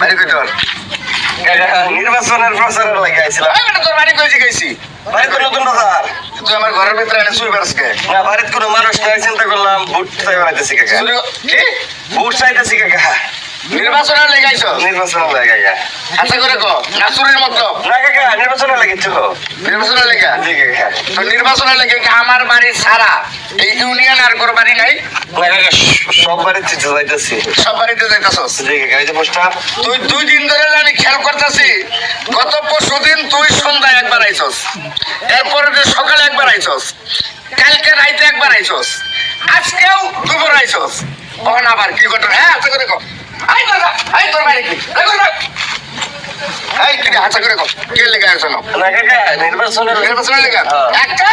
বাড়ি কই তোর? নির্বাচনের প্রচারের লাগে আইছিলাম। তোর বাড়ি কই গেছি? বাড়ি তো নতুন বাজার। তুই আমার ঘরের ভিতরে এনে চুরি পারছকে? না, বাড়িতে কোনো মানুষ নাই, চিন্তা করলাম ভোট চাই বানাইতেছি কাকা। কি? ভোট চাইতেছি কাকা। নির্বাচনের লেগে আইছো? নির্বাচনের লেগে কাকা। আচ্ছা করে কো, না চুরির মতো? না কাকা, নির্বাচনের লেগে তো। নির্বাচনের লেগে? জি কাকা। তো নির্বাচনের লেগে কি আমার বাড়ি ছাড়া এই ইউনিয়ন আর কোনো বাড়ি নাই? না কাকা, সব বাড়িতে যাইতেছি। সব বাড়িতে যাইতেছস? জি কাকা, এই যে পোস্টার। তুই 2 দিন ধরে জানি খেয়াল করতেছি, গত পরশুদিন তুই সন্ধ্যায় একবার আইছস, এরপরে যে সকালে একবার আইছস, কালকে রাইতে একবার আইছস, আজকেও দুপুর আইছস। তখন আবার কি ঘটনা? হ্যাঁ, আচ্ছা করে কো। আই তোর বাড়ি কি? এই তুই হাতে করে কো, কে লেগে আছো? না কাকা, নির্বাচনের লেগে। একটা